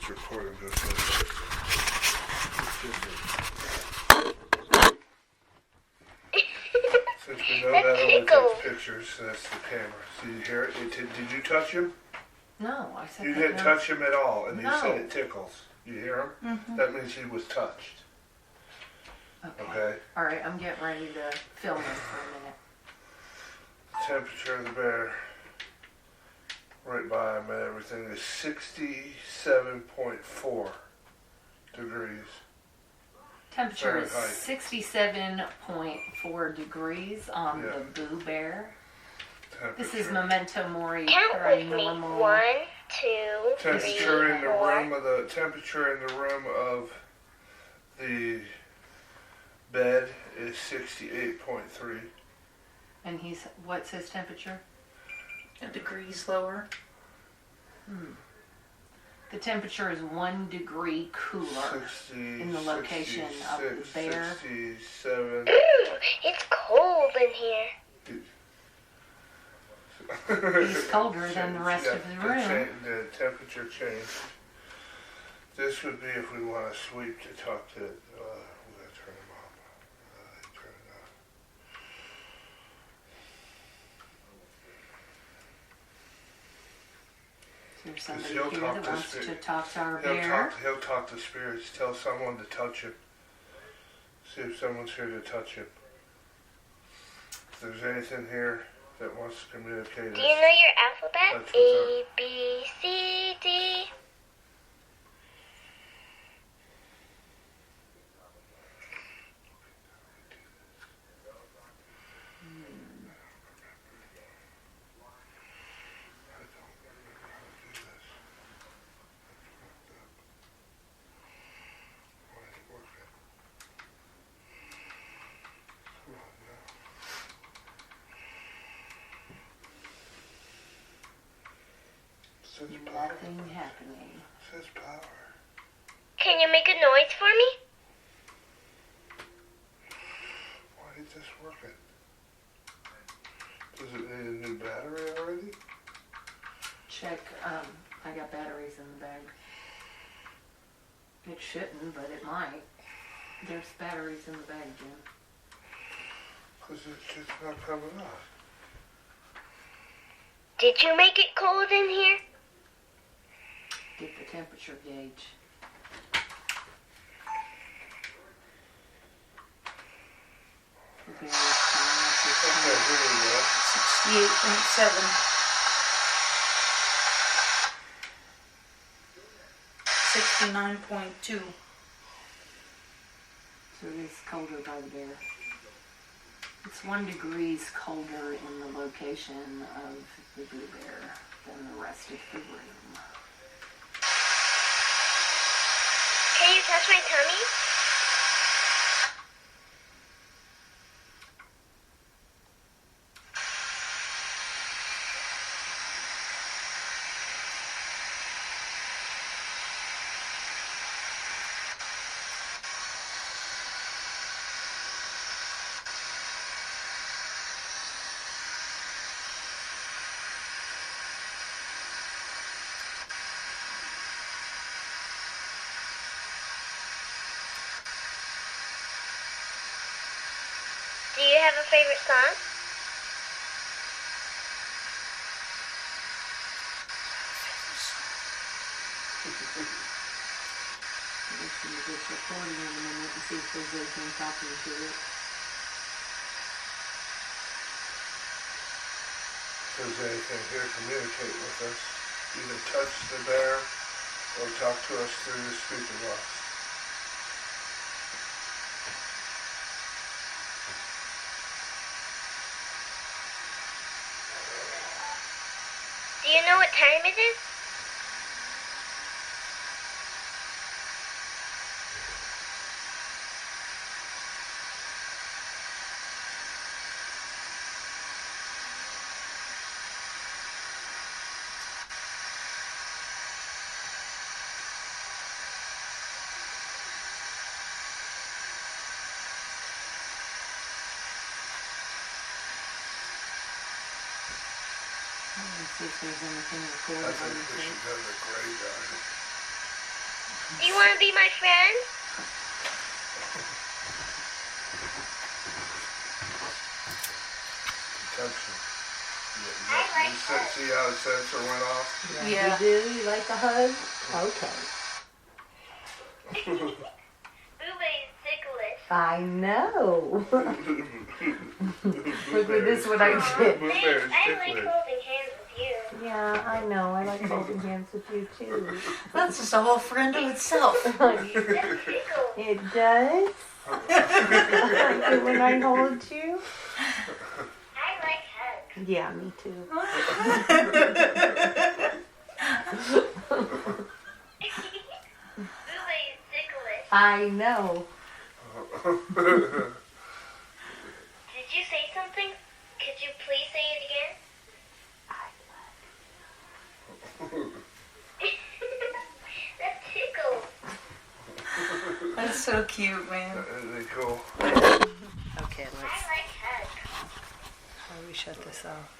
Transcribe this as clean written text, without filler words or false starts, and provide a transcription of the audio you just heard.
It's recording just like Since we know that only takes pictures, that's the camera. So you hear it? Did you touch him? No, I said you didn't touch him at all, and no. you said it tickles. You hear him? Mm-hmm. That means he was touched. Okay. All right, I'm getting ready to film it for a minute. Temperature of the bear, right by him and everything, is 67.4 degrees. Temperature is Fahrenheit. 67.4 degrees on the Boo Bear. This is Temperature. Memento Mori Count with me. Paranormal. 1, 2, 3, Temperature in the 4. room of the temperature in the room of the bed is 68.3. And what's his temperature? Degrees lower. The temperature is 1 degree cooler 60, in the location of the bear. 67. Ooh, it's cold in here. He's colder than the rest of the room. The temperature changed. This would be if we want to sweep to talk to. We gotta turn him on. Turn it on. Is there somebody He'll here talk that to wants spirit. to talk to our He'll bear? talk to spirits. Tell someone to touch him. See if someone's here to touch him. If there's anything here that wants to communicate. Do you know your alphabet? That's A, B, C, D. Nothing happening. Says power. Can you make a noise for me? Why is this working? Does it need a new battery already? Check, I got batteries in the bag. It shouldn't, but it might. There's batteries in the bag, Jim. Because it's just not coming off. Did you make it cold in here? Get the temperature gauge. Okay, Okay, here we go. 68.7. 69.2. So it is colder by the bear. It's 1 degrees colder in the location of the Boo Bear than the rest of the room. Can you touch my tummy? Do you have a favorite song? Let's see this recording in a minute and see if there's anything talking to it. If there's anything here, communicate with us. Either touch the bear or talk to us through the speaker box. Do you know what time it is? Let's see if there's anything I recorded on think the we should tape. go to the graveyard. Do you want to be my friend? Touch him. I like You hugs. see how the sensor went off? Yeah. You do? You like a hug? Okay. Blueberry's ticklish. I know. Look at this, what I did. Blueberry's I like ticklish. holding hands with you. Yeah, I know. I like holding hands with you too. That's just a whole friend of itself. That tickles. It does? Like it when I hold you? I like hugs. Yeah, me too. Blueberry's ticklish. I know. Did you say something? Could you please say it again? That tickles. That's so cute, man. Isn't it cool? Okay, I like hugs. how do we shut this off?